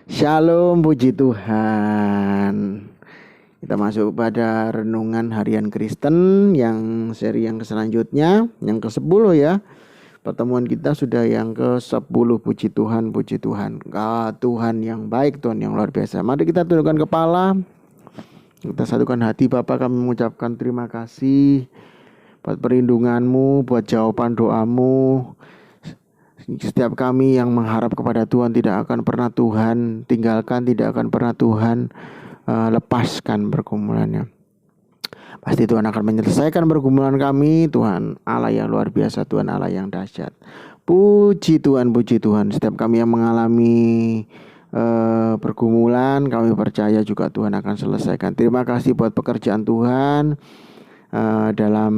Shalom, puji Tuhan. Kita masuk pada renungan harian Kristen yang seri yang selanjutnya, yang ke-10 ya. Pertemuan kita sudah yang ke-10, puji Tuhan, puji Tuhan. Tuhan yang baik, Tuhan yang luar biasa. Mari kita tundukkan kepala, kita satukan hati. Bapa, kami mengucapkan terima kasih buat perlindungan-Mu, buat jawaban doa-Mu. Setiap kami yang mengharap kepada Tuhan tidak akan pernah Tuhan tinggalkan, tidak akan pernah Tuhan lepaskan pergumulannya. Pasti Tuhan akan menyelesaikan pergumulan kami. Tuhan Allah yang luar biasa, Tuhan Allah yang dahsyat. Puji Tuhan, puji Tuhan. Setiap kami yang mengalami pergumulan, kami percaya juga Tuhan akan selesaikan. Terima kasih buat pekerjaan Tuhan dalam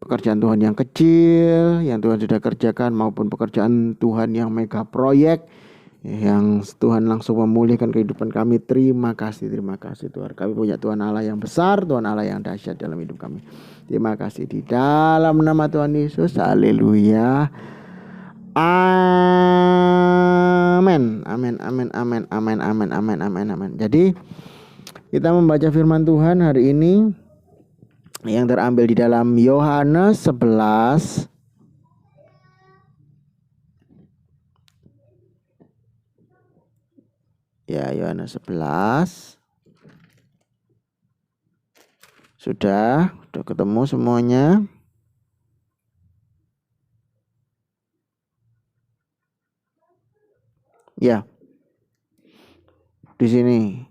pekerjaan Tuhan yang kecil yang Tuhan sudah kerjakan, maupun pekerjaan Tuhan yang mega proyek yang Tuhan langsung memulihkan kehidupan kami. Terima kasih Tuhan. Kami punya Tuhan Allah yang besar, Tuhan Allah yang dahsyat dalam hidup kami. Terima kasih di dalam nama Tuhan Yesus. Haleluya. Amin. Amin. Amin. Amin. Amin. Amin. Amin. Amin. Amin. Jadi kita membaca firman Tuhan hari ini yang terambil di dalam Yohanes 11 ya, Yohanes 11. Sudah ketemu semuanya? Ya. Di sini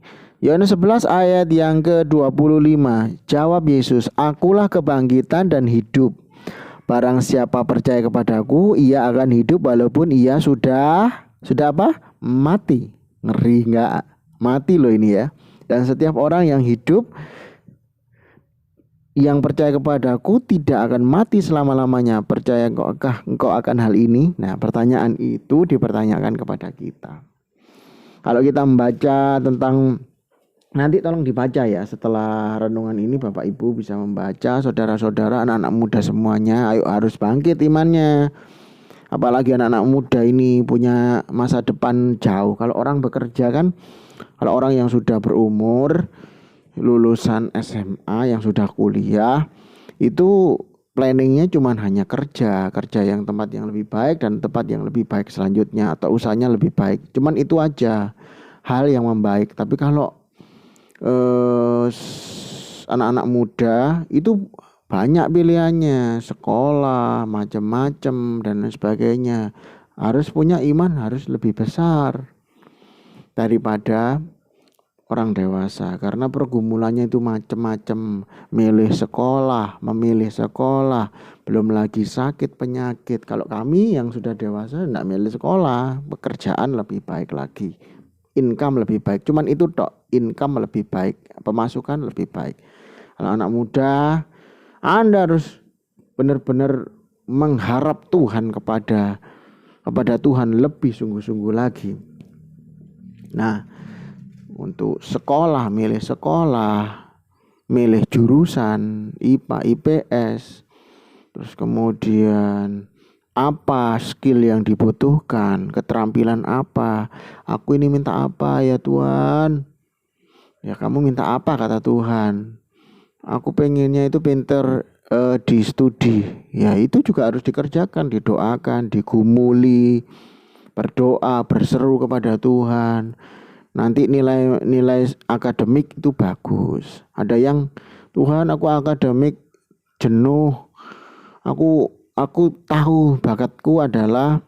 Yohanes 11 ayat yang ke-25. Jawab Yesus, "Akulah kebangkitan dan hidup. Barang siapa percaya kepadaku, ia akan hidup walaupun ia sudah apa? Mati." Ngeri enggak? Mati loh ini ya. Dan setiap orang yang hidup, yang percaya kepadaku tidak akan mati selama-lamanya. Percaya engkau akan hal ini? Nah, pertanyaan itu dipertanyakan kepada kita. Kalau kita membaca tentang, nanti tolong dibaca ya setelah renungan ini, Bapak Ibu bisa membaca, saudara-saudara, anak-anak muda semuanya, ayo harus bangkit imannya. Apalagi anak-anak muda ini punya masa depan jauh. Kalau orang bekerja kan, kalau orang yang sudah berumur, lulusan SMA, yang sudah kuliah, itu planningnya cuma hanya kerja yang tempat yang lebih baik dan tempat yang lebih baik selanjutnya, atau usahanya lebih baik. Cuman itu aja hal yang membaik. Tapi kalau anak-anak muda itu banyak pilihannya, sekolah macam-macam dan lain sebagainya. Harus punya iman, harus lebih besar daripada orang dewasa, karena pergumulannya itu macam-macam. Memilih sekolah, belum lagi sakit penyakit. Kalau kami yang sudah dewasa enggak milih sekolah, pekerjaan lebih baik lagi, income lebih baik. Cuman itu tok, income lebih baik, pemasukan lebih baik. Kalau anak muda, Anda harus benar-benar mengharap Tuhan, kepada Tuhan lebih sungguh-sungguh lagi. Nah, untuk sekolah, milih jurusan IPA, IPS, terus kemudian apa skill yang dibutuhkan, keterampilan apa. Aku ini minta apa ya Tuhan? Ya kamu minta apa, kata Tuhan. Aku pengennya itu pinter di studi. Ya itu juga harus dikerjakan, didoakan, digumuli, berdoa, berseru kepada Tuhan. Nanti nilai akademik itu bagus. Ada yang, Tuhan aku akademik jenuh. Aku tahu bakatku adalah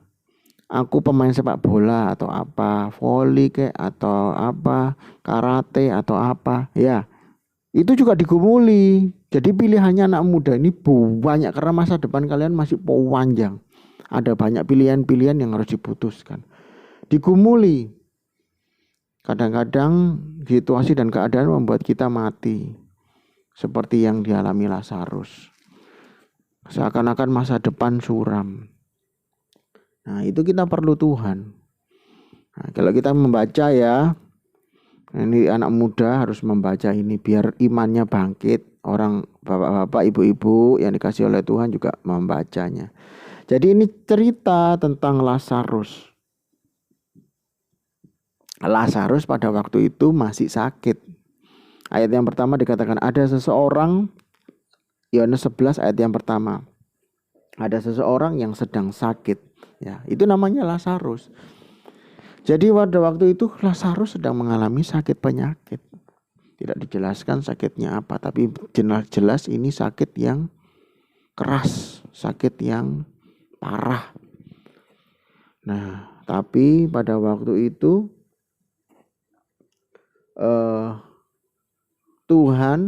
aku pemain sepak bola atau apa, voli kayak atau apa, karate atau apa. Ya, itu juga digumuli. Jadi pilihannya anak muda ini banyak, karena masa depan kalian masih panjang. Ada banyak pilihan-pilihan yang harus diputuskan. Digumuli. Kadang-kadang situasi dan keadaan membuat kita mati, seperti yang dialami Lazarus. Seakan-akan masa depan suram. Nah, itu kita perlu Tuhan. Nah, kalau kita membaca ya, ini anak muda harus membaca ini biar imannya bangkit. Orang bapak-bapak, ibu-ibu yang dikasih oleh Tuhan juga membacanya. Jadi ini cerita tentang Lazarus. Lazarus pada waktu itu masih sakit. Ayat yang pertama dikatakan ada seseorang, Yohanes 11 ayat yang pertama. Ada seseorang yang sedang sakit. Ya, itu namanya Lazarus. Jadi pada waktu itu Lazarus sedang mengalami sakit penyakit. Tidak dijelaskan sakitnya apa, tapi jelas ini sakit yang keras, sakit yang parah. Nah, tapi pada waktu itu Tuhan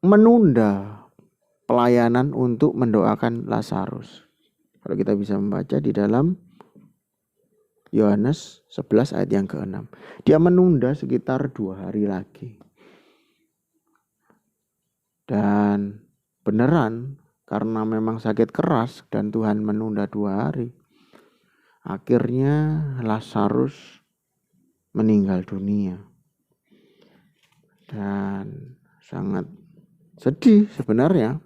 menunda pelayanan untuk mendoakan Lazarus. Kalau kita bisa membaca di dalam Yohanes 11 ayat yang ke-6. Dia menunda sekitar 2 hari lagi. Dan beneran karena memang sakit keras dan Tuhan menunda 2 hari. Akhirnya Lazarus meninggal dunia. Dan sangat sedih sebenarnya.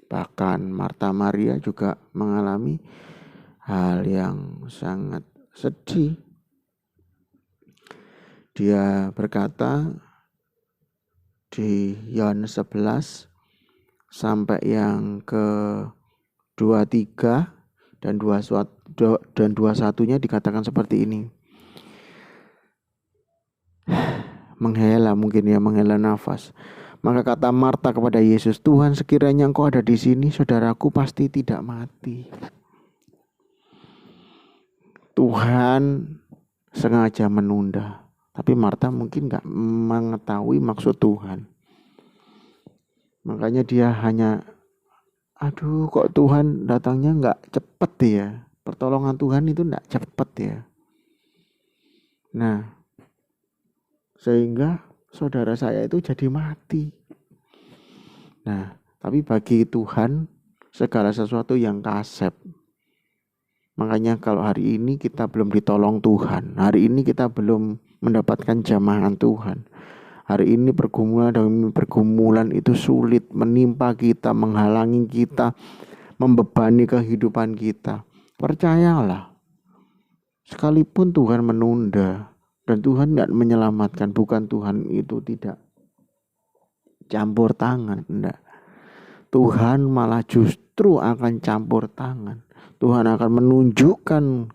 Bahkan Marta Maria juga mengalami hal yang sangat sedih. Dia berkata di Yohanes 11 sampai yang ke 23 dan 21-nya dikatakan seperti ini. Menghela nafas. Maka kata Marta kepada Yesus, Tuhan, sekiranya Engkau ada di sini, saudaraku pasti tidak mati. Tuhan sengaja menunda, tapi Marta mungkin gak mengetahui maksud Tuhan. Makanya dia hanya, aduh kok Tuhan datangnya gak cepet ya. Pertolongan Tuhan itu gak cepet ya. Nah, sehingga saudara saya itu jadi mati. Nah, tapi bagi Tuhan segala sesuatu yang kasep. Makanya kalau hari ini kita belum ditolong Tuhan, hari ini kita belum mendapatkan jamahan Tuhan, hari ini pergumulan demi pergumulan itu sulit menimpa kita, menghalangi kita, membebani kehidupan kita. Percayalah, sekalipun Tuhan menunda dan Tuhan tidak menyelamatkan, bukan Tuhan itu tidak campur tangan, enggak. Tuhan malah justru akan campur tangan. Tuhan akan menunjukkan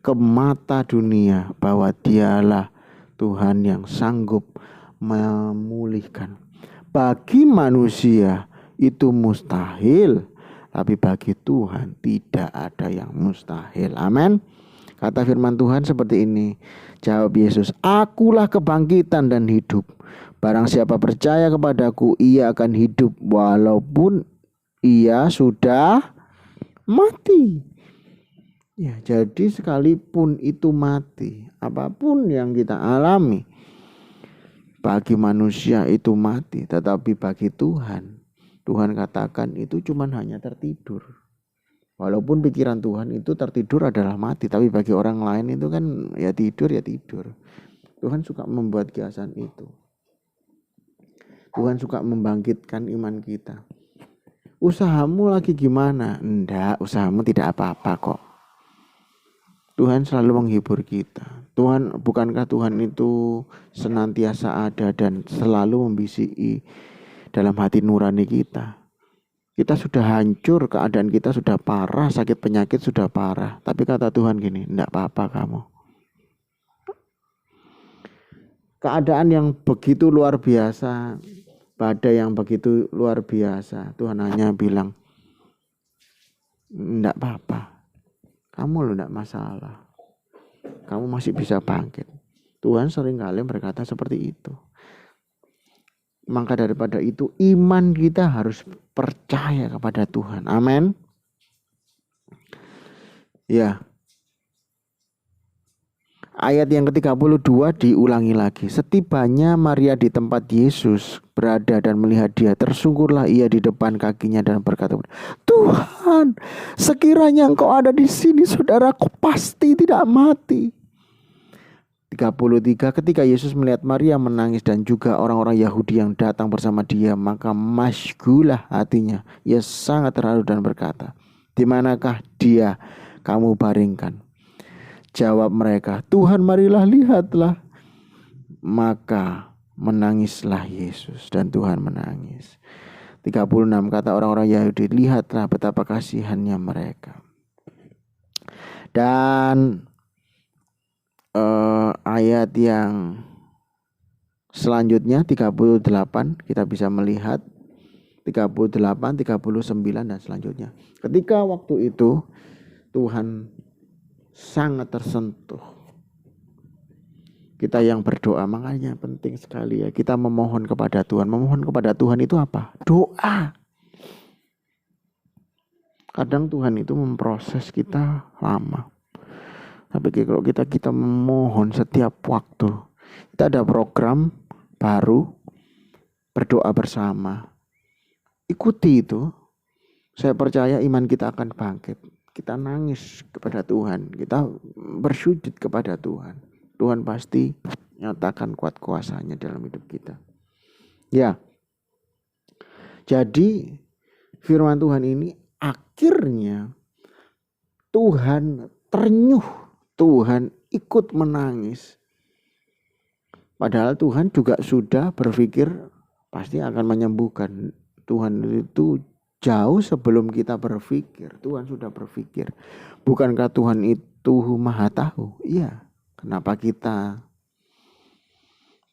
ke mata dunia bahwa Dialah Tuhan yang sanggup memulihkan. Bagi manusia itu mustahil, tapi bagi Tuhan tidak ada yang mustahil. Amin. Kata firman Tuhan seperti ini. Jawab Yesus, Akulah kebangkitan dan hidup. Barang siapa percaya kepadaku, ia akan hidup walaupun ia sudah mati. Ya, jadi sekalipun itu mati, apapun yang kita alami, bagi manusia itu mati, tetapi bagi Tuhan, Tuhan katakan itu cuma hanya tertidur. Walaupun pikiran Tuhan itu tertidur adalah mati, tapi bagi orang lain itu kan ya tidur. Tuhan suka membuat kiasan itu. Tuhan suka membangkitkan iman kita. Usahamu lagi gimana? Enggak, usahamu tidak apa-apa kok. Tuhan selalu menghibur kita. Bukankah Tuhan itu senantiasa ada dan selalu membisiki dalam hati nurani kita? Kita sudah hancur, keadaan kita sudah parah, sakit penyakit sudah parah. Tapi kata Tuhan gini, enggak apa-apa kamu. Keadaan yang begitu luar biasa, badai yang begitu luar biasa, Tuhan hanya bilang, enggak apa-apa. Kamu enggak masalah. Kamu masih bisa bangkit. Tuhan seringkali berkata seperti itu. Maka daripada itu iman kita harus percaya kepada Tuhan. Amin. Ya. Ayat yang ke-32 diulangi lagi. Setibanya Maria di tempat Yesus berada dan melihat dia, tersungkurlah ia di depan kakinya dan berkata, Tuhan, sekiranya Engkau ada di sini, saudaraku pasti tidak mati. 33, ketika Yesus melihat Maria menangis dan juga orang-orang Yahudi yang datang bersama dia, maka masygulah hatinya. Ia sangat terharu dan berkata, di manakah dia kamu baringkan? Jawab mereka, Tuhan marilah lihatlah. Maka menangislah Yesus dan Tuhan menangis. 36 kata orang-orang Yahudi, lihatlah betapa kasihannya mereka. Dan ayat yang selanjutnya 38 kita bisa melihat 38, 39 dan selanjutnya. Ketika waktu itu Tuhan sangat tersentuh. Kita yang berdoa, makanya penting sekali ya kita memohon kepada Tuhan. Memohon kepada Tuhan itu apa? Doa. Kadang Tuhan itu memproses kita lama. Tapi kalau kita memohon setiap waktu. Kita ada program baru berdoa bersama. Ikuti itu. Saya percaya iman kita akan bangkit. Kita nangis kepada Tuhan. Kita bersujud kepada Tuhan. Tuhan pasti nyatakan kuat kuasanya dalam hidup kita. Ya. Jadi firman Tuhan ini akhirnya Tuhan ternyuh. Tuhan ikut menangis. Padahal Tuhan juga sudah berpikir pasti akan menyembuhkan. Tuhan itu jauh sebelum kita berpikir. Tuhan sudah berpikir. Bukankah Tuhan itu maha tahu? Iya. Kenapa kita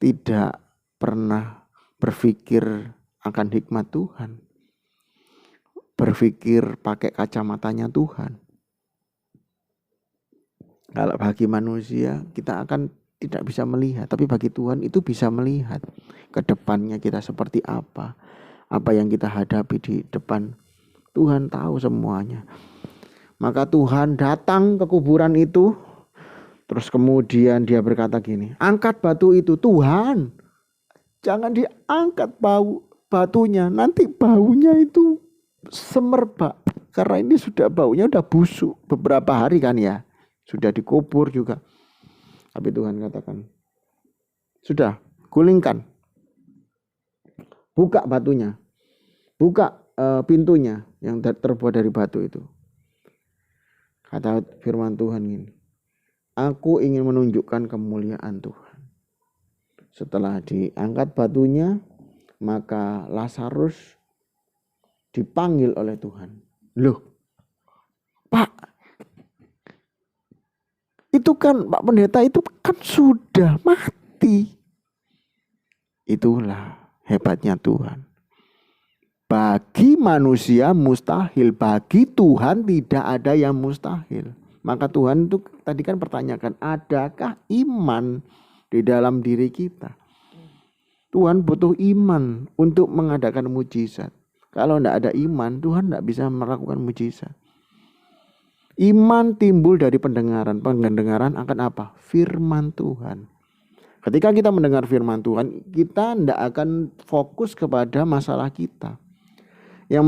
tidak pernah berpikir akan hikmat Tuhan? Berpikir pakai kacamatanya Tuhan. Kalau bagi manusia kita akan tidak bisa melihat. Tapi bagi Tuhan itu bisa melihat. Ke depannya kita seperti apa. Apa yang kita hadapi di depan. Tuhan tahu semuanya. Maka Tuhan datang ke kuburan itu. Terus kemudian dia berkata gini, angkat batu itu. Tuhan, jangan diangkat batunya. Nanti baunya itu semerbak. Karena ini baunya sudah busuk. Beberapa hari kan ya. Sudah dikubur juga. Tapi Tuhan katakan, sudah, gulingkan. Buka batunya. Buka pintunya yang terbuat dari batu itu. Kata firman Tuhan ini. Aku ingin menunjukkan kemuliaan Tuhan. Setelah diangkat batunya, maka Lazarus dipanggil oleh Tuhan. Loh, Pak, itu kan Pak Pendeta itu kan sudah mati. Itulah hebatnya Tuhan. Bagi manusia mustahil, bagi Tuhan tidak ada yang mustahil. Maka Tuhan itu tadi kan pertanyakan, adakah iman di dalam diri kita? Tuhan butuh iman untuk mengadakan mujizat. Kalau tidak ada iman, Tuhan tidak bisa melakukan mujizat. Iman timbul dari pendengaran. Pendengaran akan apa? Firman Tuhan. Ketika kita mendengar firman Tuhan, kita tidak akan fokus kepada masalah kita. Yang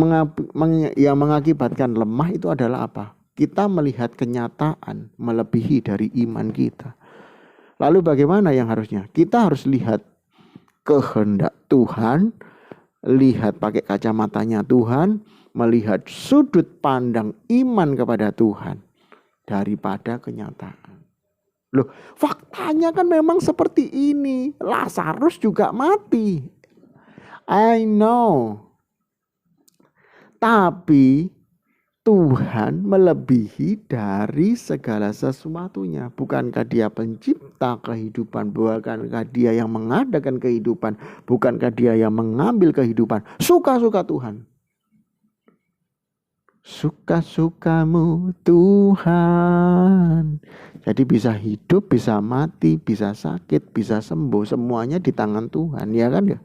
mengakibatkan lemah itu adalah apa? Kita melihat kenyataan melebihi dari iman kita. Lalu bagaimana yang harusnya? Kita harus lihat kehendak Tuhan, lihat pakai kacamatanya Tuhan, melihat sudut pandang iman kepada Tuhan daripada kenyataan. Loh, faktanya kan memang seperti ini. Lazarus juga mati. I know. Tapi Tuhan melebihi dari segala sesuatunya. Bukankah dia pencipta kehidupan? Bukankah dia yang mengadakan kehidupan? Bukankah dia yang mengambil kehidupan? Suka-suka Tuhan. Suka-sukamu Tuhan. Jadi bisa hidup, bisa mati, bisa sakit, bisa sembuh. Semuanya di tangan Tuhan, ya kan ya?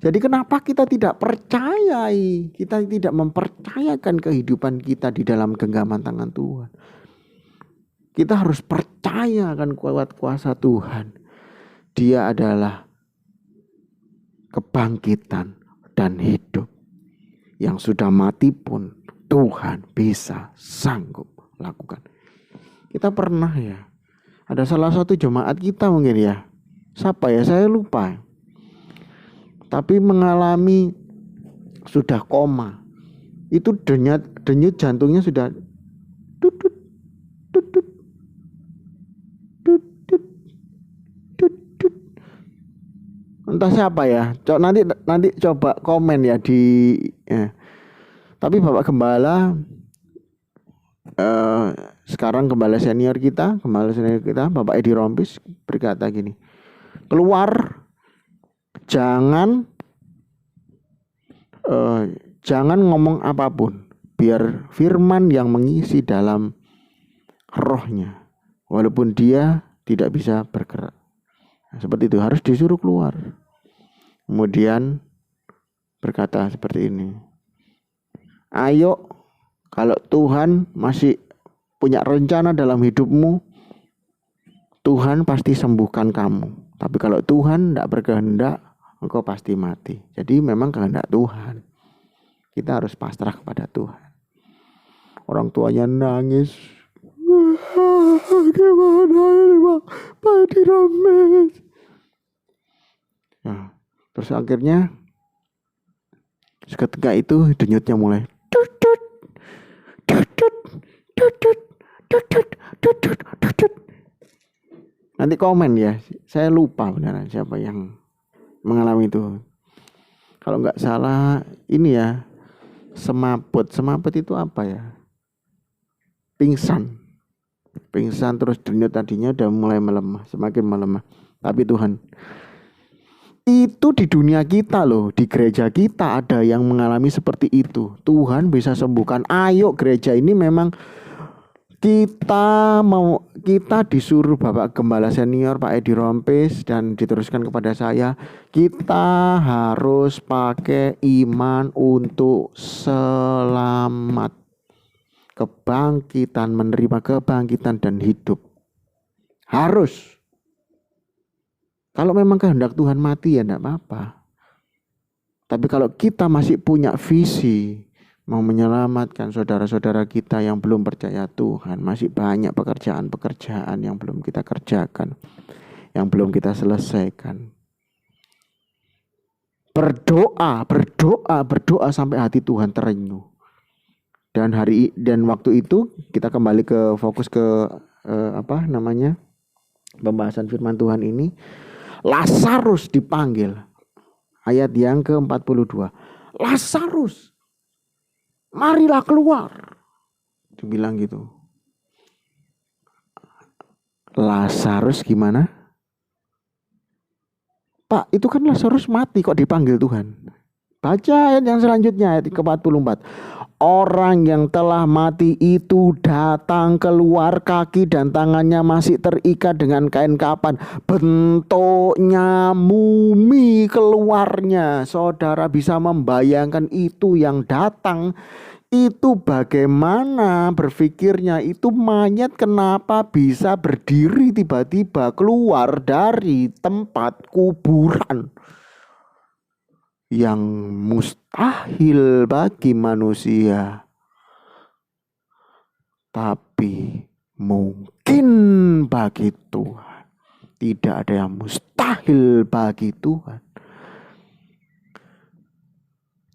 Jadi kenapa kita tidak percayai, kita tidak mempercayakan kehidupan kita di dalam genggaman tangan Tuhan. Kita harus percaya akan kuat kuasa Tuhan. Dia adalah kebangkitan dan hidup. Yang sudah mati pun Tuhan bisa sanggup lakukan. Kita pernah ya, ada salah satu jemaat kita mungkin ya. Siapa ya, saya lupa. Tapi mengalami sudah koma. Itu denyut jantungnya sudah tutut. Entah siapa ya. Nanti coba komen ya di. Tapi Bapak Gembala sekarang Gembala senior kita, Bapak Edi Rompis berkata gini, keluar, jangan ngomong apapun, biar firman yang mengisi dalam rohnya, walaupun dia tidak bisa bergerak. Seperti itu, harus disuruh keluar. Kemudian berkata seperti ini, ayo, kalau Tuhan masih punya rencana dalam hidupmu, Tuhan pasti sembuhkan kamu. Tapi kalau Tuhan tidak berkehendak, engkau pasti mati. Jadi memang kehendak Tuhan. Kita harus pasrah kepada Tuhan. Orang tuanya nangis. Gimana ini Pak Edi Rompis? Nah, terus akhirnya seketika itu denyutnya mulai nanti komen ya, saya lupa beneran siapa yang mengalami itu. Kalau nggak salah ini ya, semaput itu apa ya, pingsan terus denyut tadinya udah mulai melemah, semakin melemah. Tapi Tuhan, itu di dunia kita loh, di gereja kita ada yang mengalami seperti itu. Tuhan bisa sembuhkan. Ayo, gereja ini memang kita disuruh Bapak Gembala senior Pak Edi Rompis dan diteruskan kepada saya, kita harus pakai iman untuk selamat, kebangkitan, menerima kebangkitan dan hidup. Harus. Kalau memang kehendak Tuhan mati ya enggak apa-apa. Tapi kalau kita masih punya visi mau menyelamatkan saudara-saudara kita yang belum percaya Tuhan, masih banyak pekerjaan-pekerjaan yang belum kita kerjakan, yang belum kita selesaikan. Berdoa sampai hati Tuhan terenyuh. Dan waktu itu kita kembali ke fokus ke pembahasan firman Tuhan ini. Lazarus dipanggil. Ayat yang ke-42. Lazarus, marilah keluar. Dibilang gitu. Lazarus gimana? Pak, itu kan Lazarus mati kok dipanggil Tuhan. Baca ayat yang selanjutnya, ayat ke-44. Orang yang telah mati itu datang keluar, kaki dan tangannya masih terikat dengan kain kapan. Bentuknya mumi keluarnya. Saudara bisa membayangkan itu yang datang. Itu bagaimana berpikirnya, itu mayat kenapa bisa berdiri tiba-tiba keluar dari tempat kuburan. Yang mustahil bagi manusia, tapi mungkin bagi Tuhan. Tidak ada yang mustahil bagi Tuhan.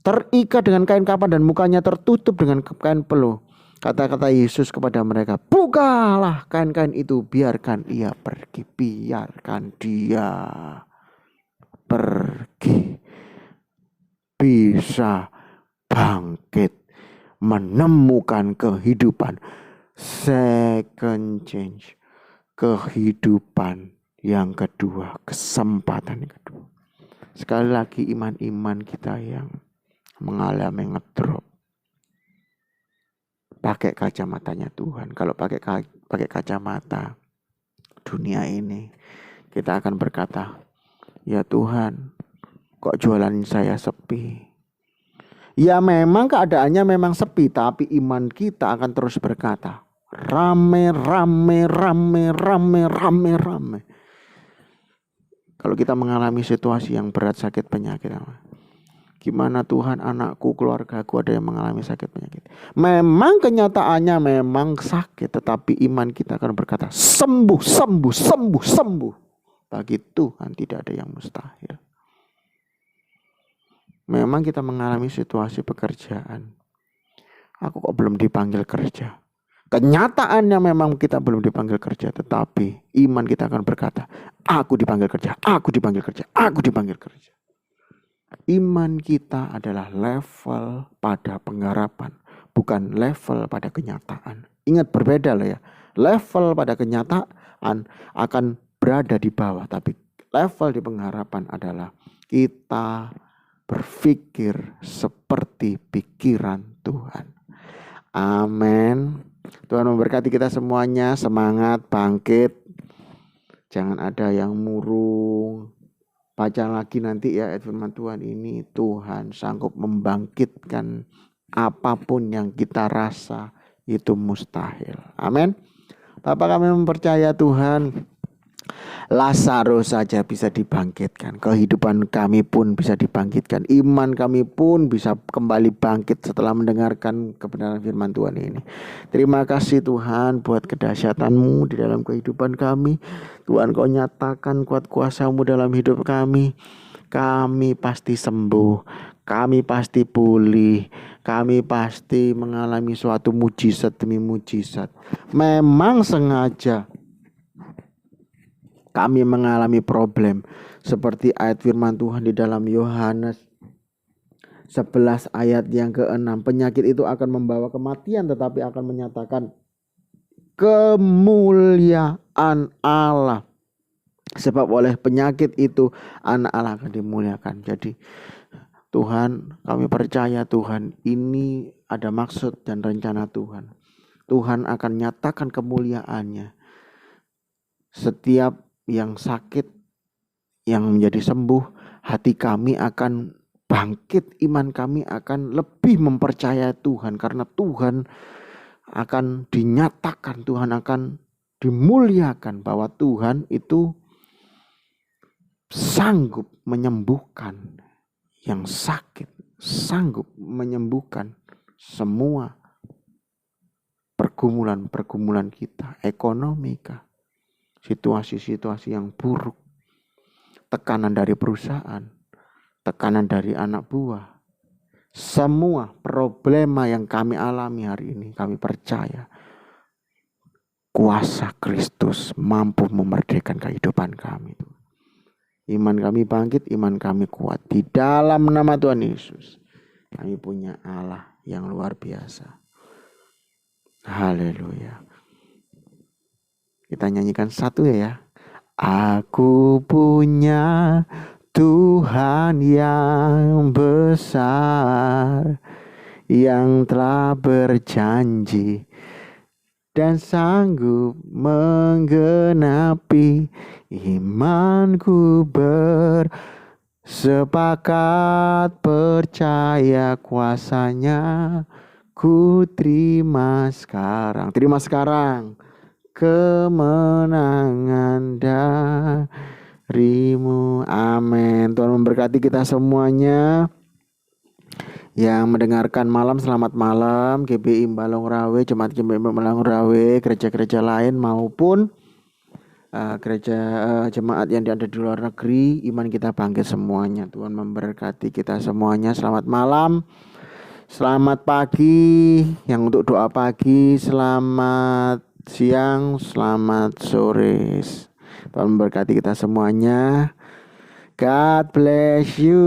Terikat dengan kain kapan dan mukanya tertutup dengan kain peluh. Kata-kata Yesus kepada mereka, bukalah kain-kain itu, biarkan ia pergi, biarkan dia pergi. Bisa bangkit, menemukan kehidupan, second change, kehidupan yang kedua, kesempatan yang kedua. Sekali lagi iman kita yang mengalami ngedrop, pakai kacamatanya Tuhan. Kalau pakai kacamata dunia ini, kita akan berkata, ya Tuhan, kok jualan saya sepi? Ya memang keadaannya memang sepi, tapi iman kita akan terus berkata, rame. Kalau kita mengalami situasi yang berat, sakit, penyakit, gimana Tuhan, anakku, keluargaku ada yang mengalami sakit, penyakit. Memang kenyataannya memang sakit, tetapi iman kita akan berkata, sembuh. Bagi Tuhan tidak ada yang mustahil. Memang kita mengalami situasi pekerjaan. Aku kok belum dipanggil kerja. Kenyataannya memang kita belum dipanggil kerja, tetapi iman kita akan berkata, aku dipanggil kerja, aku dipanggil kerja, aku dipanggil kerja. Iman kita adalah level pada pengharapan, bukan level pada kenyataan. Ingat, berbeda loh ya. Level pada kenyataan akan berada di bawah, tapi level di pengharapan adalah kita berpikir seperti pikiran Tuhan. Amin. Tuhan memberkati kita semuanya. Semangat, bangkit. Jangan ada yang murung. Baca lagi nanti ya ayat firman Tuhan ini. Tuhan sanggup membangkitkan apapun yang kita rasa itu mustahil. Amin. Bapak, kami mempercaya Tuhan, Lazarus saja bisa dibangkitkan. Kehidupan kami pun bisa dibangkitkan. Iman kami pun bisa kembali bangkit setelah mendengarkan kebenaran firman Tuhan ini. Terima kasih Tuhan buat kedahsyatan-Mu di dalam kehidupan kami. Tuhan, Kau nyatakan kuat kuasa-Mu dalam hidup kami. Kami pasti sembuh. Kami pasti pulih. Kami pasti mengalami suatu mujizat demi mujizat. Memang sengaja kami mengalami problem seperti ayat firman Tuhan di dalam Yohanes 11 ayat yang ke-6. Penyakit itu akan membawa kematian, tetapi akan menyatakan kemuliaan Allah. Sebab oleh penyakit itu anak Allah akan dimuliakan. Jadi Tuhan, kami percaya Tuhan, ini ada maksud dan rencana Tuhan. Tuhan akan nyatakan kemuliaannya. Setiap yang sakit, yang menjadi sembuh, hati kami akan bangkit, iman kami akan lebih mempercayai Tuhan, karena Tuhan akan dinyatakan, Tuhan akan dimuliakan, bahwa Tuhan itu sanggup menyembuhkan yang sakit, sanggup menyembuhkan semua pergumulan-pergumulan kita, ekonomi kah, situasi-situasi yang buruk, tekanan dari perusahaan, tekanan dari anak buah, semua problema yang kami alami hari ini, kami percaya kuasa Kristus mampu memerdekakan kehidupan kami. Iman kami bangkit, iman kami kuat di dalam nama Tuhan Yesus. Kami punya Allah yang luar biasa. Haleluya. Kita nyanyikan satu ya. Aku punya Tuhan yang besar, yang telah berjanji dan sanggup menggenapi imanku, bersepakat percaya kuasanya. Ku terima sekarang kemenangan darimu. Amin. Tuhan memberkati kita semuanya yang mendengarkan malam. Selamat malam GBI Balongrawe, Jemaat GBI Balongrawe, gereja-gereja lain maupun gereja jemaat yang ada di luar negeri. Iman kita bangkit semuanya. Tuhan memberkati kita semuanya. Selamat malam. Selamat pagi yang untuk doa pagi, selamat siang, selamat sore. Tuhan memberkati kita semuanya. God bless you.